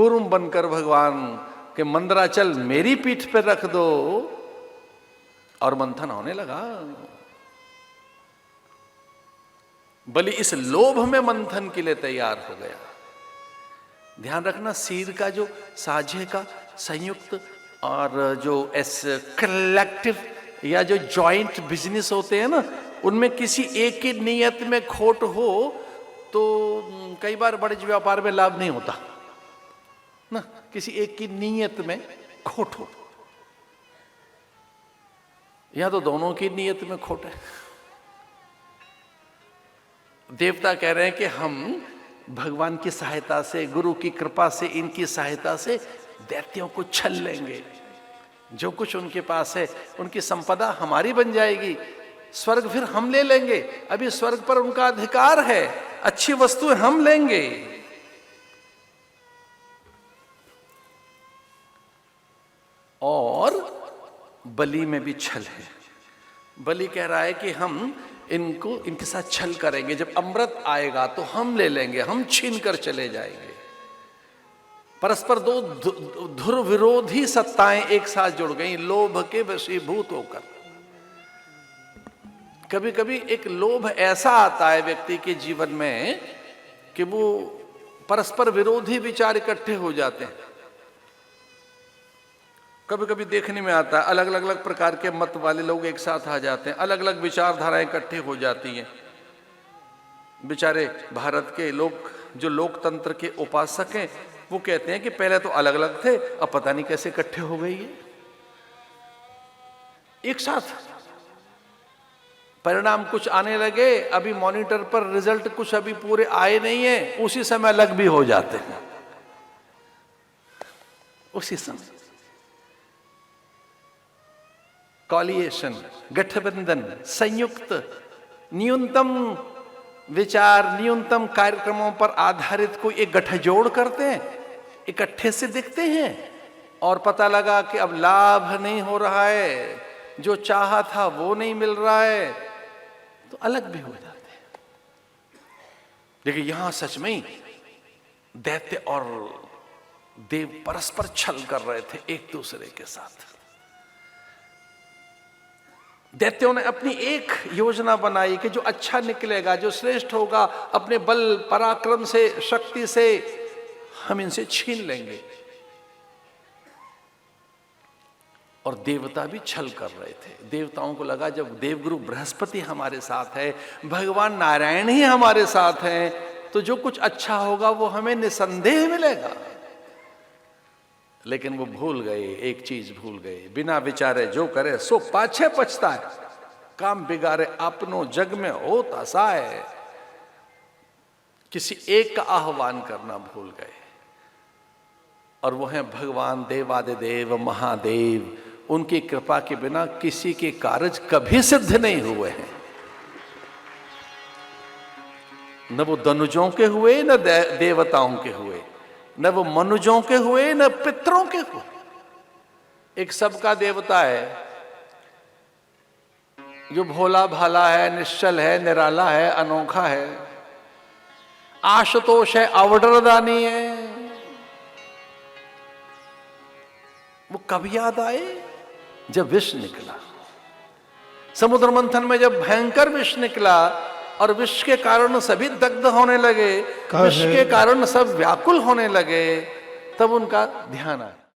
कुरुम बनकर भगवान के मंदराचल मेरी पीठ पर रख दो, और मंथन होने लगा। बलि इस लोभ में मंथन के लिए तैयार हो गया। ध्यान रखना, सिर का जो साझे का संयुक्त और जो कलेक्टिव या जो जॉइंट बिजनेस होते हैं ना, उनमें किसी एक की नियत में खोट हो तो कई बार बड़े व्यापार में लाभ नहीं होता ना। किसी एक की नियत में खोट हो, या तो दोनों की नियत में खोट है। देवता कह रहे हैं कि हम भगवान की सहायता से, गुरु की कृपा से, इनकी सहायता से दैत्यों को छल लेंगे। जो कुछ उनके पास है, उनकी संपदा हमारी बन जाएगी, स्वर्ग फिर हम ले लेंगे। अभी स्वर्ग पर उनका अधिकार है, अच्छी वस्तुएं हम लेंगे। और बलि में भी छल है। बलि कह रहा है कि हम इनके साथ छल करेंगे, जब अमृत आएगा तो हम ले लेंगे, हम छीन कर चले जाएंगे। परस्पर दो धुर विरोधी सत्ताएं एक साथ जुड़ गई, लोभ के वशीभूत होकर। कभी कभी एक लोभ ऐसा आता है व्यक्ति के जीवन में कि वो परस्पर विरोधी विचार इकट्ठे हो जाते हैं। कभी कभी देखने में आता है, अलग अलग प्रकार के मत वाले लोग एक साथ आ जाते हैं, अलग अलग विचारधाराएं इकट्ठे हो जाती हैं। बेचारे भारत के लोग जो लोकतंत्र के उपासक हैं, वो कहते हैं कि पहले तो अलग अलग थे, अब पता नहीं कैसे इकट्ठे हो गई है एक साथ। परिणाम कुछ आने लगे, अभी मॉनिटर पर रिजल्ट कुछ अभी पूरे आए नहीं है, उसी समय अलग भी हो जाते हैं। उसी समय कॉलिएशन, गठबंधन, संयुक्त, न्यूनतम विचार, न्यूनतम कार्यक्रमों पर आधारित कोई एक गठजोड़ करते हैं, इकट्ठे से दिखते हैं, और पता लगा कि अब लाभ नहीं हो रहा है, जो चाहा था वो नहीं मिल रहा है, तो अलग भी हो जाते हैं। देखिए यहां सच में ही दैत्य और देव परस्पर छल कर रहे थे एक दूसरे के साथ। दैत्यों ने अपनी एक योजना बनाई कि जो अच्छा निकलेगा, जो श्रेष्ठ होगा, अपने बल पराक्रम से, शक्ति से हम इनसे छीन लेंगे। और देवता भी छल कर रहे थे। देवताओं को लगा जब देवगुरु बृहस्पति हमारे साथ है, भगवान नारायण ही हमारे साथ हैं, तो जो कुछ अच्छा होगा वो हमें निसंदेह मिलेगा। लेकिन वो भूल गए, एक चीज भूल गए, बिना विचारे जो करे सो पाछे पछताए, काम बिगाड़े अपनों जग में होत असाय। किसी एक का आह्वान करना भूल गए, और वो है भगवान देवादिदेव महादेव। उनकी कृपा के बिना किसी के कार्य कभी सिद्ध नहीं हुए हैं। न वो धनुजों के हुए, न देवताओं के हुए, न वो मनुजों के हुए, न पितरों के हुए। एक सबका देवता है जो भोला भाला है, निश्चल है, निराला है, अनोखा है, आशुतोष है, अवडरदानी है। वो कब याद आए? जब विष निकला। समुद्र मंथन में जब भयंकर विष निकला और विष के कारण सभी दग्ध होने लगे, विष के कारण सब व्याकुल होने लगे, तब उनका ध्यान आया।